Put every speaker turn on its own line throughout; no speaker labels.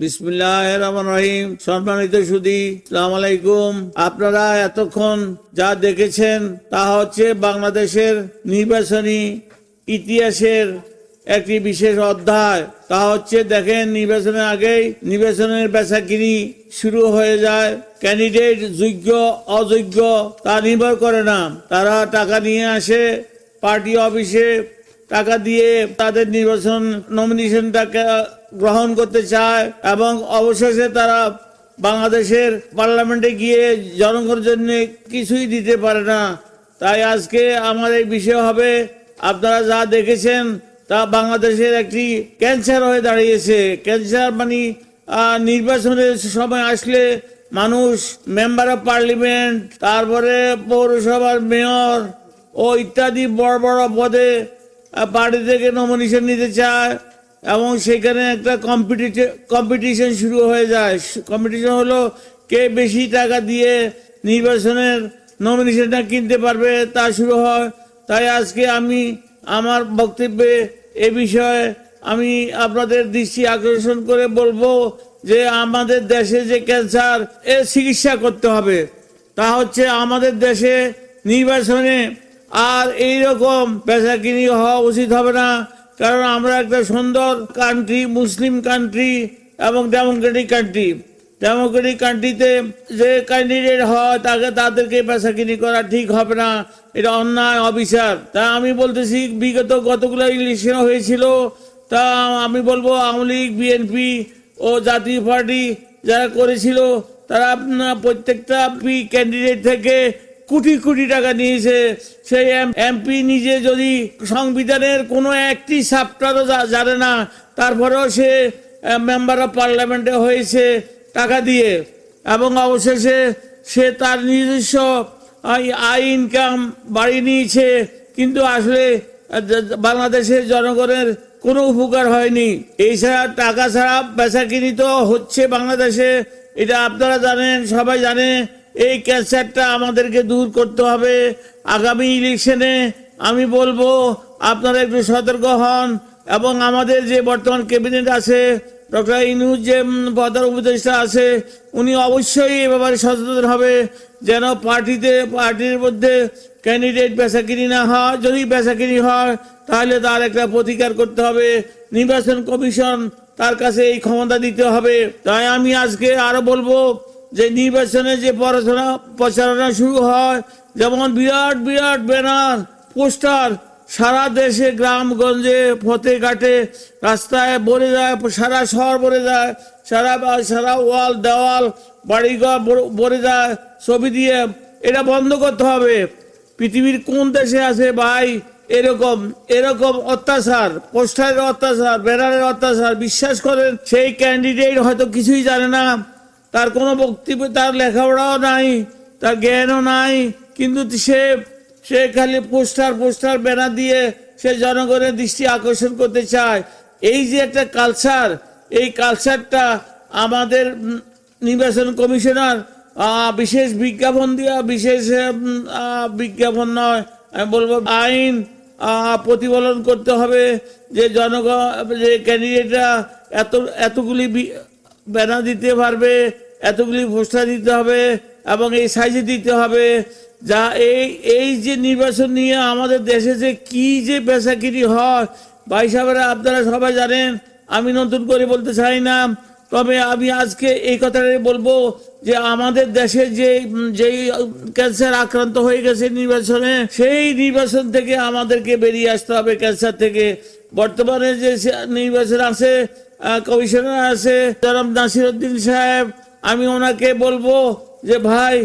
বিসমিল্লাহির রহমানির রহিম। সম্মানিত সুধী, আসসালামু আলাইকুম। আপনারা এতক্ষণ যা দেখেছেন তা হচ্ছে বাংলাদেশের নির্বাচনী ইতিহাসের একটি বিশেষ অধ্যায়। তা হচ্ছে দেখেন, নির্বাচনের আগেই নির্বাচনের বেচাকিনি শুরু হয়ে যায়। ক্যান্ডিডেট যোগ্য অযোগ্য তা নির্ভর করে না। তারা টাকা নিয়ে আসে পার্টি অফিসে, টাকা দিয়ে তাদের নির্বাচন নমিনেশনটাকে গ্রহণ করতে চায় এবং অবশেষে তারা বাংলাদেশের পার্লামেন্টে গিয়ে জনগণের জন্য কিছুই দিতে পারে না। তাই আজকে আমার এই বিষয় হবে, আপনারা যা দেখেছেন তা বাংলাদেশের একটি ক্যান্সার হয়ে দাঁড়িয়েছে। ক্যান্সার মানে নির্বাচনের সময় আসলে মানুষ মেম্বার অফ পার্লামেন্ট, তারপরে পৌরসভার মেয়র ও ইত্যাদি বড় বড় পদে পার্টি থেকে নমিনেশন নিতে চায় এবং সেখানে একটা কম্পিটিশন শুরু হয়ে যায়। কম্পিটিশন হলো কে বেশি টাকা দিয়ে নির্বাচনের নমিনেশনটা কিনতে পারবে, তা শুরু হয়। তাই আজকে আমি আমার বক্তব্যে এ বিষয়ে আমি আপনাদের দৃষ্টি আকর্ষণ করে বলবো যে আমাদের দেশে যে ক্যান্সার, এর চিকিৎসা করতে হবে। তা হচ্ছে আমাদের দেশে নির্বাচনে আর এইরকম বেচাকিনি হওয়া উচিত হবে না। কারণ আমরা একটা সুন্দর কান্ট্রি, মুসলিম কান্ট্রি এবং ডেমোক্রেটিক কান্ট্রি। ডেমোক্রেটিক কান্ট্রিতে যে ক্যান্ডিডেট হয় তাদেরকে বেচাকিনি করা ঠিক হবে না, এটা অন্যায়, অবিচার। তা আমি বলতেছি, বিগত কতগুলো ইলেকশন হয়েছিল, তা আমি বলবো আওয়ামী লীগ, বিএনপি ও জাতীয় পার্টি যারা করেছিল, তারা প্রত্যেকটা ক্যান্ডিডেট থেকে কোটি কোটি টাকা নিয়েছে। সেই এমপি নিজে যদি সংবিধানের কোনো একটি চ্যাপ্টারও জানে না, তারপরেও সে মেম্বার অফ পার্লামেন্টে হয়েছে টাকা দিয়ে, এবং অবশেষে সে তার নিজস্ব আয় ইনকাম বাড়িয়ে নিয়েছে। কিন্তু আসলে বাংলাদেশের জনগণের কোনো উপকার হয়নি। এই ছাড়া টাকা ছাড়া বেচাকিনি তো হচ্ছে বাংলাদেশে, এটা আপনারা জানেন, সবাই জানে। এই ক্যান্সারটা আমাদেরকে দূর করতে হবে। আগামী ইলেকশনে আমি বলবো আপনারা একটু সতর্ক হন এবং আমাদের যে বর্তমান ক্যাবিনেট আছে, ডক্টর ইউনূস যে প্রধান উপদেষ্টা আছে, উনি অবশ্যই এ ব্যাপারে সচেতন হবে যেন পার্টির মধ্যে ক্যান্ডিডেট বেচাকিনি না হয়। যদি বেচাকিনি হয় তাহলে তার একটা প্রতিকার করতে হবে। নির্বাচন কমিশন তার কাছে এই ক্ষমতা দিতে হবে। তাই আমি আজকে আরো বলবো যে নির্বাচনে যে প্রচারণা শুরু হয়, যেমন বিরাট বিরাট ব্যানার, পোস্টার সারা দেশে, গ্রামগঞ্জে, পথে ঘাটে, রাস্তায় ভরে যায়, সারা শহর ভরে যায়, সারা ওয়াল দেওয়াল বাড়িঘর ভরে যায় ছবি দিয়ে। এটা বন্ধ করতে হবে। পৃথিবীর কোন দেশে আছে ভাই এরকম অত্যাচার, পোস্টারের অত্যাচার, ব্যানারের অত্যাচার? বিশ্বাস করেন, সেই ক্যান্ডিডেট হয়তো কিছুই জানে না, তার কোনো বক্তব্য, তার লেখাপড়াও নাই, তার জ্ঞানও নাই, কিন্তু সে খালি পোস্টার ব্যানার দিয়ে সে জনগণের দৃষ্টি আকর্ষণ করতে চায়। এই যে একটা কালচার, এই কালচারটা আমাদের নির্বাচন কমিশনার বিশেষ বিজ্ঞাপন দিয়া, বিশেষ বিজ্ঞাপন নয়, আমি বলবো আইন প্রতিপালন করতে হবে যে যে ক্যান্ডিডেটরা এতগুলি ব্যানার দিতে পারবে, এতগুলি পোস্টার দিতে হবে এবং এই সাইজে দিতে হবে। যা এই যে নির্বাচন নিয়ে আমাদের দেশে যে কি যে বেচাকিনি হয়, ভাই সাহেবেরা আপনারা সবাই জানেন, আমি নতুন করে বলতে চাই না। তবে আমি আজকে এই কথাটাই বলবো যে আমাদের দেশে যেই ক্যান্সার আক্রান্ত হয়ে গেছে নির্বাচনে, সেই নির্বাচন থেকে আমাদেরকে বেরিয়ে আসতে হবে, ক্যান্সার থেকে। বর্তমানে যে নির্বাচন আছে, কমিশনার আছে জনাব নাসির উদ্দিন সাহেব, আমি ওনাকে বলবো যে ভাই,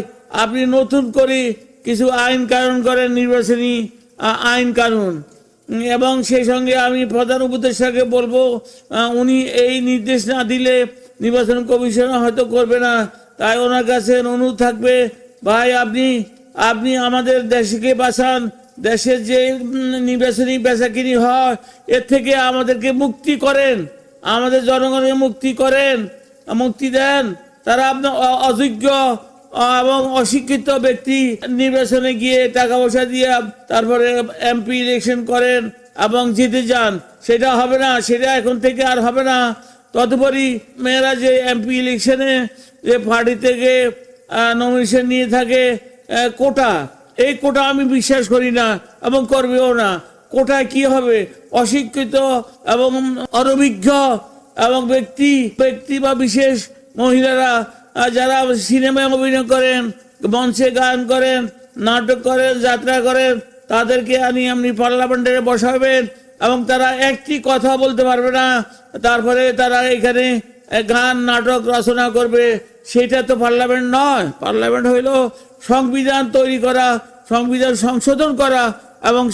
আপনি নতুন করে কিছু আইন কানুন করেন, নির্বাচনী আইন কানুন। এবং সেই সঙ্গে আমি প্রধান উপদেষ্টাকে বলবো, উনি এই নির্দেশ না দিলে নির্বাচন কমিশন হয়তো করবে না। তাই ওনার কাছে অনুরোধ থাকবে, ভাই আপনি আমাদের দেশকে বাঁচান। দেশের যে নির্বাচনী বেচাকিনি হয়, এর থেকে আমাদেরকে মুক্তি করেন, আমাদের জনগণকে মুক্তি দেন। তারা আপনার অযোগ্য এবং অশিক্ষিত ব্যক্তি নির্বাচনে গিয়ে টাকা পয়সা দিয়ে তারপরে এমপি ইলেকশন করেন এবং জিতে যান, সেটা হবে না, সেটা এখন থেকে আর হবে না। তদুপরি মেয়েরা যে এমপি ইলেকশনে যে পার্টি থেকে নমিনেশন নিয়ে থাকে কোটা, এই কোটা আমি বিশ্বাস করি না এবং করবেও না। কোটায় কি হবে? অশিক্ষিত এবং অনভিজ্ঞ এবং ব্যক্তি বা বিশেষ মহিলারা যারা সিনেমায় অভিনয় করেন, মঞ্চে গান করেন, নাটক করেন, যাত্রা করেন, তাদেরকে আপনি পার্লামেন্টে বসাবেন এবং তারা একটি কথা বলতে পারবে না, তারপরে তারা এখানে গান নাটক রচনা করবে। সেটা তো পার্লামেন্ট নয়। পার্লামেন্ট হইল সংবিধান তৈরি করা, সংবিধান সংশোধন করা এবং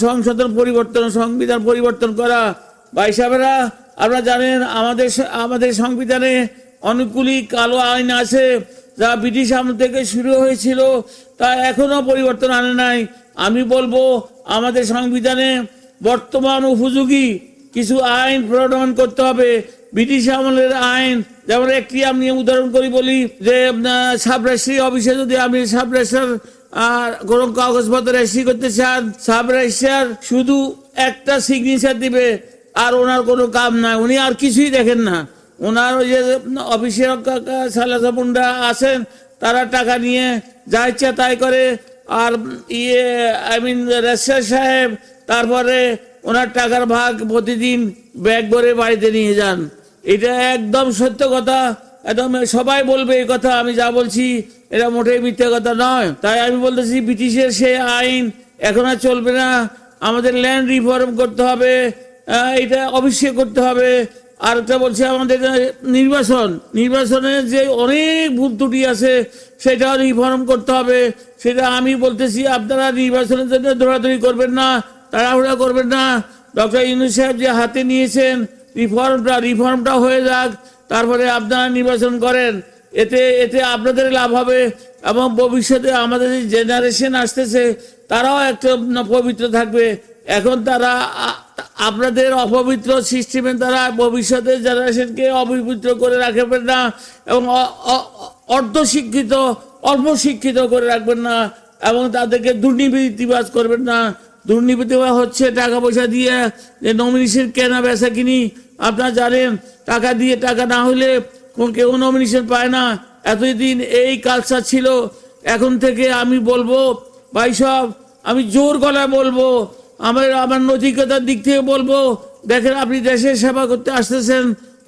সংবিধান পরিবর্তন করা। ভাই সাহেবেরা, আপনারা জানেন আমাদের সংবিধানে অনেকগুলি কালো আইন আছে যা ব্রিটিশ আমল থেকে শুরু হয়েছিল, তা এখনো পরিবর্তন আনে নাই। আমি বলবো আমাদের সংবিধানে বর্তমান উপযোগী কিছু আইন প্রণয়ন করতে হবে। ব্রিটিশ আমলের আইন, যেমন একটি আমি উদাহরণ করি বলি, যে সাব রেজিস্ট্রি অফিসে যদি আপনি সাব রেজিস্ট্রার কোনো কাগজপত্র রেজিস্ট্রি করতে চান, সাব রেজিস্ট্রার শুধু একটা সিগনেচার দিবে আর ওনার কোনো কাম নাই, উনি আর কিছুই দেখেন না। ওনার ওই যে অফিসের সালাসাপুন্ডা আছেন, তারা টাকা নিয়ে যা ইচ্ছা তাই করে। আর রেজিস্ট্রার সাহেব তারপরে ওনার টাকার ভাগ প্রতিদিন ব্যাগ ভরে বাড়িতে নিয়ে যান। এটা একদম সত্য কথা, একদম সবাই বলবে এই কথা। আমি যা বলছি এটা মোটেই মিথ্যা কথা নয়। তাই আমি বলতেছি ব্রিটিশের সে আইন এখন আর চলবে না। আমাদের ল্যান্ড রিফর্ম করতে হবে, এটা অবশ্যই করতে হবে। আর একটা বলছি আমাদের নির্বাচনের যে অনেক ভুল ত্রুটি আছে সেটাও রিফর্ম করতে হবে। সেটা আমি বলতেছি, আপনারা নির্বাচনের জন্য দৌড়াদৌড়ি করবেন না, তাড়াহুড়া করবেন না। ডক্টর ইউনূস সাহেব যে হাতে নিয়েছেন রিফর্মটা হয়ে যাক, তারপরে আপনারা নির্বাচন করেন। এতে আপনাদের লাভ হবে এবং ভবিষ্যতে আমাদের যে জেনারেশন আসতেছে তারাও একটা পবিত্র থাকবে। এখন তারা আপনাদের অপবিত্র সিস্টেমে তারা ভবিষ্যতের জেনারেশনকে অপবিত্র করে রাখবেন না এবং অর্ধশিক্ষিত অল্প শিক্ষিত করে রাখবেন না এবং তাদেরকে দুর্নীতিবাজ করবেন না। দুর্নীতি হচ্ছে টাকা পয়সা দিয়ে যে নমিনেশন কেনা বেচা কিনি। আপনারা জানেন টাকা দিয়ে, টাকা না হলে কেউ নমিনেশন পায় না। এতদিন এই কালচার ছিল। এখন থেকে আমি বলবো ভাই সব, আমি জোর গলায় বলবো, আমার নৈতিকতার দিক থেকে বলবো, দেখেন আপনি দেশের সেবা করতে আসতেছেন,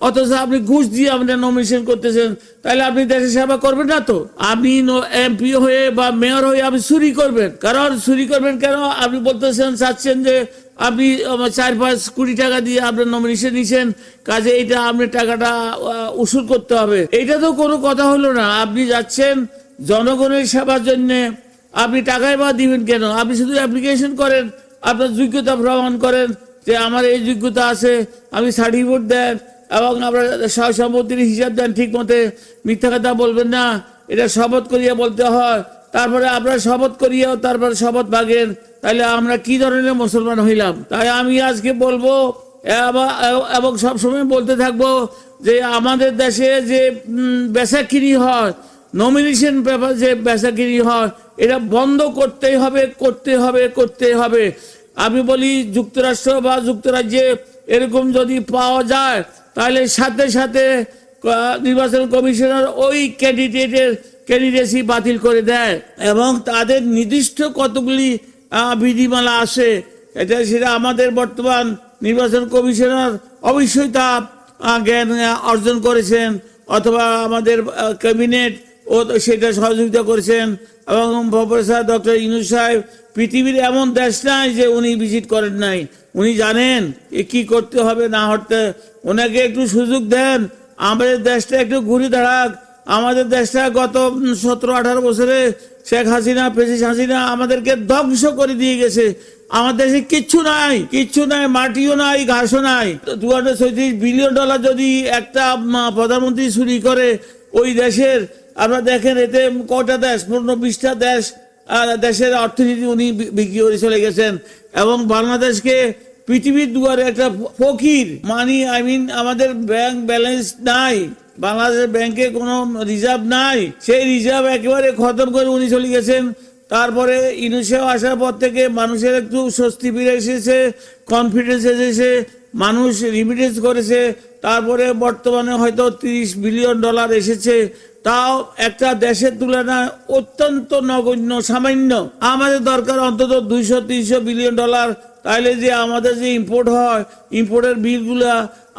অথচ আপনি ঘুষ দিয়ে আপনার নমিনেশন করতেছেন, তাহলে আপনি দেশের সেবা করবেন না। তো আপনি এমপি হয়ে বা মেয়র হয়ে আপনি চুরি করবেন। কারণ চুরি করবেন কেন? আপনি চাচ্ছেন যে আপনি 4-5 কোটি টাকা দিয়ে আপনার নমিনেশন নিছেন, কাজে এইটা আপনি টাকাটা উসুল করতে হবে। এইটা তো কোনো কথা হলো না। আপনি যাচ্ছেন জনগণের সেবার জন্য, আপনি টাকায় বা দিবেন কেন? আপনি শুধু অ্যাপ্লিকেশন করেন, আপনার যোগ্যতা প্রমাণ করেন যে আমার এই যোগ্যতা আছে, আমি সার্টিফিকেট দেন এবং আপনার সয় সম্পত্তির হিসাব দেন ঠিক মতে। মিথ্যা কথা বলবেন না, এটা শপথ করিয়া বলতে হয়। তারপরে আপনারা শপথ করিয়াও তারপরে শপথ ভাগেন, তাহলে আমরা কি ধরনের মুসলমান হইলাম? তাই আমি আজকে বলবো এবং সবসময় বলতে থাকবো যে আমাদের দেশে যে বেচাকিনি হয়, নমিনেশন পেপার যে বেচাকিনি হয়, এটা বন্ধ করতেই হবে। আমি বলি যুক্তরাষ্ট্র বা যুক্তরাজ্যে এরকম যদি পাওয়া যায়, তাহলে সাথে সাথে নির্বাচন কমিশনার ওই ক্যান্ডিডেসি বাতিল করে দেয় এবং তাদের নির্দিষ্ট কতগুলি বিধিমালা আছে। সেটা আমাদের বর্তমান নির্বাচন কমিশনার অবশ্যই তা জ্ঞান অর্জন করেছেন, অথবা আমাদের ক্যাবিনেট ও সেটা সহযোগিতা করেছেন। এবং প্রফেসর ডক্টর ইউনূস সাহেব, পৃথিবীর এমন দেশ নাই যে উনি ভিজিট করেন নাই। উনি জানেন কি করতে হবে না হতে। ওনাকে একটু সুযোগ দেন, আমাদের দেশটা একটু ঘুরে দাঁড়াক। আমাদের দেশটা গত 17-18 বছরে শেখ হাসিনা, প্রেসিডেন্ট হাসিনা আমাদেরকে ধ্বংস করে দিয়ে গেছে। আমার দেশে কিচ্ছু নাই, মাটিও নাই, ঘাসও নাই। $236 বিলিয়ন যদি একটা প্রধানমন্ত্রী চুরি করে ওই দেশের, আপনারা দেখেন এতে কটা দেশ, 15-20টা দেশের অর্থনীতি উনি বিক্রি করে চলে গেছেন। এবং বাংলাদেশকে পৃথিবীর দুয়ারে একটা ফকির আমাদের ব্যাংক ব্যালেন্স নাই, বাংলাদেশের ব্যাংকে কোনো রিজার্ভ নাই, সেই রিজার্ভ একেবারে খতম করে উনি চলে গেছেন। তারপরে ইউনূস সাহেব আসার পর থেকে মানুষের একটু স্বস্তি ফিরে এসেছে, কনফিডেন্স এসেছে, মানুষ রিমিটেন্স করেছে। তারপরে বর্তমানে হয়তো $30 বিলিয়ন এসেছে, তাও একটা দেশের তুলনায় অত্যন্ত নগণ্য, সামান্য। আমাদের দরকার অন্তত $200-300 বিলিয়ন। তাইলে যে আমাদের যে ইম্পোর্ট হয়, ইম্পোর্টের বিলগুলা,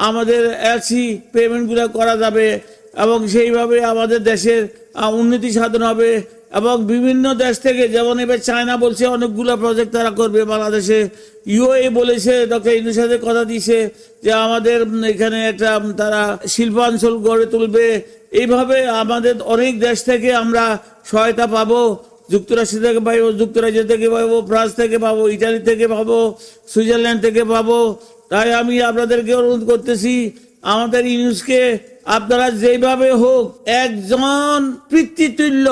আমাদের এলসি পেমেন্টগুলো করা যাবে এবং সেইভাবে আমাদের দেশের উন্নতি সাধন হবে। এবং বিভিন্ন দেশ থেকে, যেমন এবার চায়না বলছে অনেকগুলো প্রজেক্ট তারা করবে বাংলাদেশে, ইউএই বলেছে, ডক্টর ইউনূসের সাথে কথা দিয়েছে যে আমাদের এখানে একটা তারা শিল্পাঞ্চল গড়ে তুলবে। এইভাবে আমাদের অনেক দেশ থেকে আমরা সহায়তা পাবো। যুক্তরাষ্ট্র থেকে পাবো, যুক্তরাজ্য থেকে পাবো, ফ্রান্স থেকে পাবো, ইটালি থেকে পাবো, সুইজারল্যান্ড থেকে পাবো। তাই আমি আপনাদেরকে অনুরোধ করতেছি, আমাদের ইউনূসকে আপনারা যেভাবে হোক, একজন পিতৃতুল্য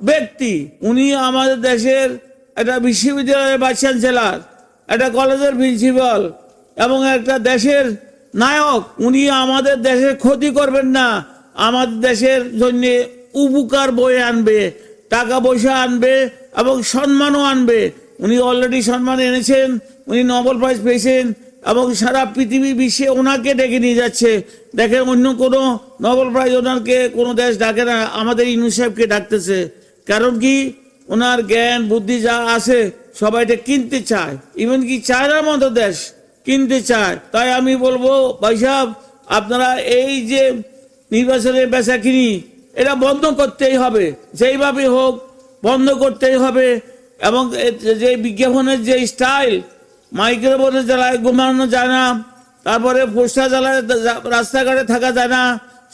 ব্যক্তি, উনি আমাদের দেশের একটা বিশ্ববিদ্যালয়ের ভাইস চ্যান্সেলর, একটা কলেজের প্রিন্সিপাল এবং একটা দেশের নায়ক। উনি আমাদের দেশের ক্ষতি করবেন না, আমাদের দেশের জন্য উপকার বয়ে আনবে, টাকা পয়সা আনবে এবং সম্মানও আনবে। উনি অলরেডি সম্মান এনেছেন, উনি নোবেল প্রাইজ পেয়েছেন এবং সারা পৃথিবী বিশ্বে ওনাকে ডেকে নিয়ে যাচ্ছে। দেখেন, অন্য কোনো নোবেল প্রাইজ ওনাকে কোনো দেশ ডাকে না, আমাদের ইউনূস সাহেবকে ডাকতেছে। কারণ কি, ওনার জ্ঞান বুদ্ধি যা আছে সবাই এটা কিনতে চায়, ইভেন কি চায়নার মতো দেশ কিনতে চায়। তাই আমি বলবো, ভাই সাহেব, আপনারা এই যে নির্বাচনের বেচা কিনি, এটা বন্ধ করতেই হবে, যেইভাবে হোক বন্ধ করতেই হবে। এবং যে বিজ্ঞাপনের যে স্টাইল, মাইক্রোফোনে জ্বালায় ঘুমানো যায় না, তারপরে পোস্টার জ্বালায় রাস্তাঘাটে থাকা যায় না,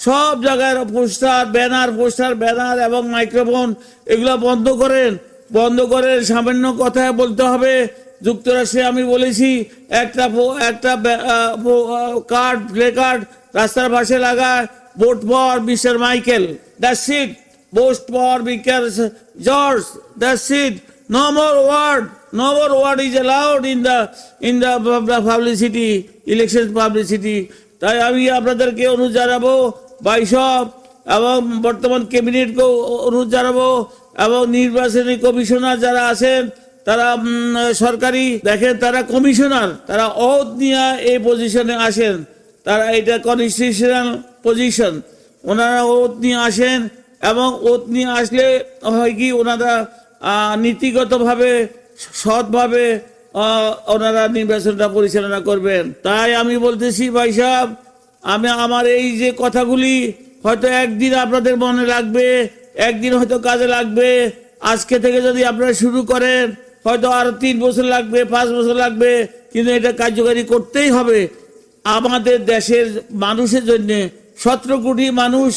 সব জায়গায় পোস্টার ব্যানার এবং মাইক্রোফোন, এগুলো বন্ধ করেন। সামান্য কথায় বলতে হবে। যুক্তরাষ্ট্রে আমি বলেছি, একটা কার্ড, প্লে কার্ড রাস্তার পাশে লাগায়, vote for mister Michael, that's it. Vote for mister George, that's it. No more word is allowed in the publicity, election publicity. তাই আমি আপনাদেরকে অনুরোধ জানাবো, বাইশপ এবং বর্তমান ক্যাবিনেটকে অনুরোধ জানাবো এবং নির্বাচনী কমিশনার যারা আছেন, তারা সরকারি, দেখেন তারা কমিশনার, তারা ওথ নিয়ে এই পজিশনে আসেন, তারা এটা কনস্টিটিউশনাল পজিশন, ওনারা ওথ নিয়ে আসেন এবং ওথ নিয়ে আসলে হয় কি, ওনারা নীতিগতভাবে সৎভাবে ওনারা নির্বাচনটা পরিচালনা করবেন। তাই আমি বলতেছি, ভাই সাহেব, আমার এই যে কথাগুলি হয়তো একদিন আপনাদের মনে লাগবে, একদিন হয়তো কাজে লাগবে। আজকে থেকে যদি আপনারা শুরু করেন, হয়তো আরো 3 বছর লাগবে, 5 বছর লাগবে, কিন্তু এটা কার্যকারী করতেই হবে আমাদের দেশের মানুষের জন্য। 17 কোটি মানুষ,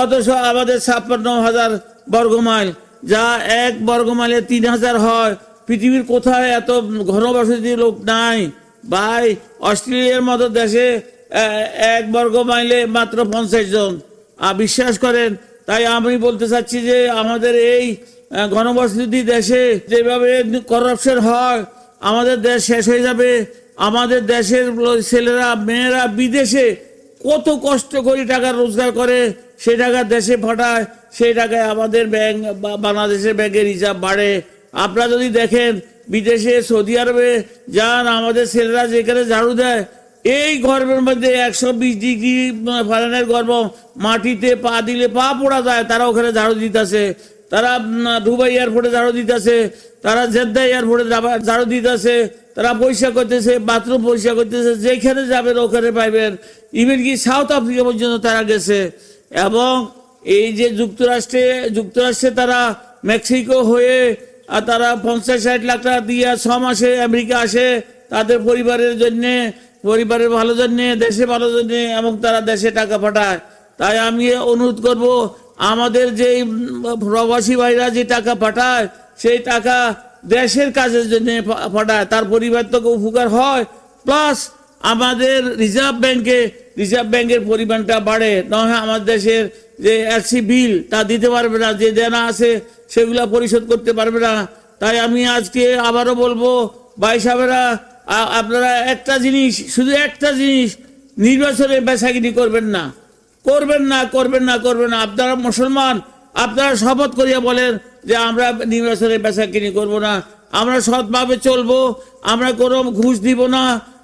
অথচ আমাদের 56,000 বর্গমাইল, যা 1 বর্গমাইলে 3000 হয়। পৃথিবীর কোথায় এত ঘনবসতি লোক নাই ভাই। অস্ট্রেলিয়ার মতো দেশে 1 বর্গমাইলে মাত্র 50 জন, বিশ্বাস করেন। তাই আমি বলতে চাচ্ছি যে আমাদের এই ঘনবসতি দেশে যেভাবে করাপশন হয়, আমাদের দেশ শেষ হয়ে যাবে। আমাদের দেশের ছেলেরা মেয়েরা বিদেশে কত কষ্ট করে টাকা রোজগার করে, সেই টাকা দেশে পাঠায়, সেই টাকায় আমাদের ব্যাংক, বাংলাদেশের ব্যাংকের রিজার্ভ বাড়ে। আপনারা যদি দেখেন, বিদেশে সৌদি আরবে যান, আমাদের ছেলেরা যেখানে ঝাড়ু দেয়, এই গরমের মধ্যে 120 ডিগ্রি ফারেনহাইট গরম, মাটিতে পা দিলে পা পোড়া যায়, তারা ওখানে ঝাড়ু দিতেছে। তারা দুবাই এয়ারপোর্টে ঝাড়ু দিতেছে, তারা জেদ্দা এয়ারপোর্টে ঝাড়ু দিতেছে, তারা পরিষ্কার করতেছে, বাথরুম পরিষ্কার করতেছে, যেখানে যাবেন ওখানে পাইবেন। ইভেন কি সাউথ আফ্রিকা পর্যন্ত তারা গেছে। এবং এই যে যুক্তরাষ্ট্রে তারা মেক্সিকো হয়ে তারা 50-60 লাখ টাকা দিয়ে 6 মাসে আমেরিকা আসে, তাদের পরিবারের জন্যে, পরিবারের ভালো জন্যে, দেশে ভালো জন্যে, এবং তারা দেশে টাকা পাঠায়। তাই আমি অনুরোধ করব, আমাদের যে প্রবাসী ভাইরা যে টাকা পাঠায়, সেই টাকা দেশের কাজের জন্য পাঠায়, তার পরিবার থেকে উপকার হয়, প্লাস আমাদের রিজার্ভ ব্যাংকের পরিমাণটা বাড়ে। নয় আমাদের দেশের যে এলসি বিল তা দিতে পারবে না, যে দেনা আছে সেগুলা পরিশোধ করতে পারবে না। তাই আমি আজকে আবারও বলবো, ভাই সাহেবেরা, আপনারা শুধু একটা জিনিস, নির্বাচনে বেচাকিনি করবেন না। আপনারা মুসলমান, আপনারা শপথ করিয়া বলেন যে আমরা নির্বাচনে বেচাকিনি করব না, আমরা সৎভাবে চলবো, আমরা কোনো ঘুষ দিব না,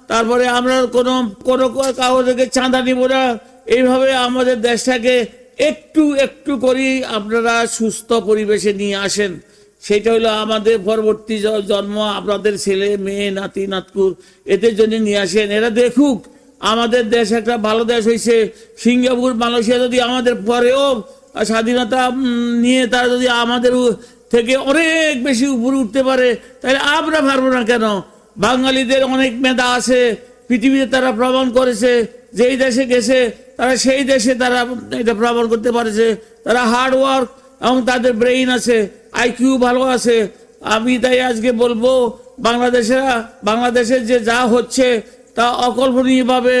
তারপরে আমরা কোনো কোনো কাগজ থেকে চাঁদা নিব না। এইভাবে আমাদের দেশটাকে একটু একটু করি আপনারা সুস্থ পরিবেশে নিয়ে আসেন। সেটা হলো আমাদের পরবর্তী জন্ম, আপনাদের ছেলে মেয়ে নাতি নাতকুর, এদের জন্য নিয়ে আসেন। এরা দেখুক আমাদের দেশ একটা ভালো দেশ হয়েছে। সিঙ্গাপুর মালয়েশিয়া যদি আমাদের পরেও স্বাধীনতা নিয়ে তারা যদি আমাদের থেকে অনেক বেশি উপরে উঠতে পারে, তাহলে আমরা পারবো না কেন? বাঙালিদের অনেক মেধা আছে, পৃথিবীতে তারা প্রমাণ করেছে। যেই দেশে গেছে তারা সেই দেশে তারা এটা প্রমাণ করতে পারেছে। তারা হার্ড ওয়ার্ক এবং তাদের ব্রেইন আছে, আইকিউ ভালো আছে। আমি তাই আজকে বলবো বাংলাদেশের যে যা হচ্ছে তা অকল্পনীয়ভাবে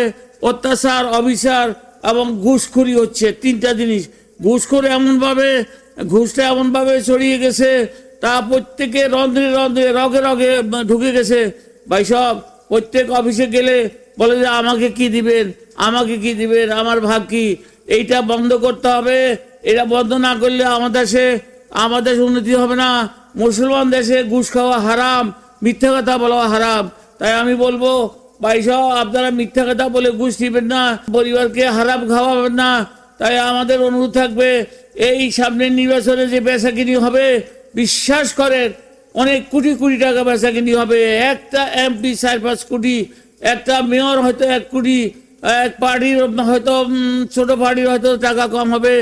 অত্যাচার, অবিচার এবং ঘুষখোরি হচ্ছে। তিনটা জিনিস, ঘুষটা এমনভাবে ছড়িয়ে গেছে, তা প্রত্যেকে রন্ধ্রে রন্ধ্রে রগে রগে ঢুকে গেছে। ভাই সব প্রত্যেক অফিসে গেলে বলে যে আমাকে কি দিবেন, আমাকে কি দিবেন, আমার ভাগ কি। এইটা বন্ধ করতে হবে। এটা বন্ধ না করলে আমাদের দেশে উন্নতি হবে না। মুসলমান দেশে ঘুষ খাওয়া হারাম, মিথ্যা কথা বলা হারাম। তাই আমি বলবো ভাই সব আপনারা মিথ্যা কথা বলে ঘুষ দিবেন না, পরিবারকে হারাম খাওয়াবেন না। তাই আমাদের অনুরোধ থাকবে, এই সামনের নির্বাচনে যে বেচাকিনি হবে, বিশ্বাস করেন অনেক কোটি কোটি টাকা বেচাকিনি হবে। একটা এমপি 4-5 কোটি, একটা মেয়র হয়তো 1 কোটি, এক পার্টির হয়তো ছোট পার্টির হয়তো টাকা কম হবে,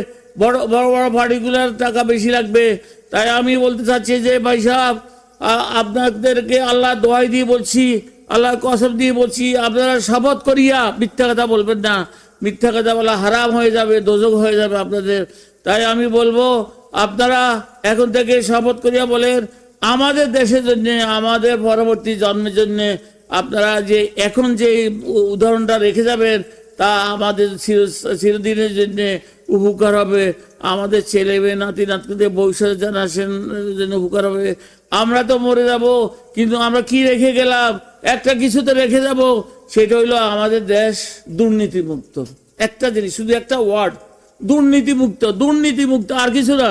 বড় বড় বড় পার্টিগুলোর টাকা বেশি লাগবে। তাই আমি বলতে চাচ্ছি যে ভাই সাহেব, আপনাদেরকে আল্লাহ দোয়াই দিয়ে বলছি, আল্লাহর কসম দিয়ে বলছি, আপনারা শপথ করিয়া মিথ্যা কথা বলবেন না। মিথ্যা কথা বলা হারাম হয়ে যাবে, দোজখ হয়ে যাবে আপনাদের। তাই আমি বলবো আপনারা এখন থেকে শপথ করিয়া বলেন আমাদের দেশের জন্য, আমাদের পরবর্তী জন্মের জন্য আপনারা যে এখন যে উদাহরণটা রেখে যাবেন তা আমাদের চিরদিনের জন্য উপকার হবে। আমাদের ছেলে মেয়ে নাতি নাতনিদের ভবিষ্যৎ জেনারেশনের জন্য উপকার হবে। আমরা তো মরে যাব, কিন্তু আমরা কি রেখে গেলাম? একটা কিছু তো রেখে যাব, সেটা হইলো আমাদের দেশ দুর্নীতিমুক্ত। একটা জিনিস, শুধু একটা ওয়ার্ড, দুর্নীতিমুক্ত। দুর্নীতিমুক্ত আর কিছু না,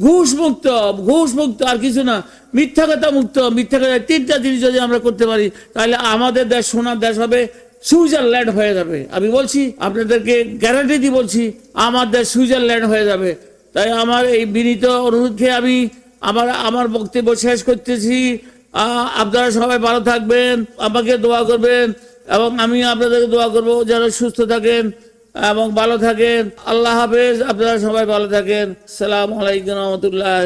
ঘুষ মুক্ত আর কিছু না, মিথ্যা কথা মুক্ত। মিথ্যা কথা, তিনটা জিনিস যদি আমরা করতে পারি তাহলে আমাদের দেশ সোনার দেশ হবে, সুইজারল্যান্ড হয়ে যাবে। আমি বলছি আপনাদেরকে, গ্যারান্টি দিয়ে বলছি, আমার দেশ সুইজারল্যান্ড হয়ে যাবে। তাই আমার এই বিনীত অনুরোধকে আমি আমার বক্তব্য শেষ করতেছি। আপনারা সবাই ভালো থাকবেন, আমাকে দোয়া করবেন এবং আমি আপনাদেরকে দোয়া করবো যেন সুস্থ থাকেন এবং ভালো থাকেন। আল্লাহ হাফেজ, আপনারা সবাই ভালো থাকেন। আসসালামু আলাইকুম রহমতুল্লাহ।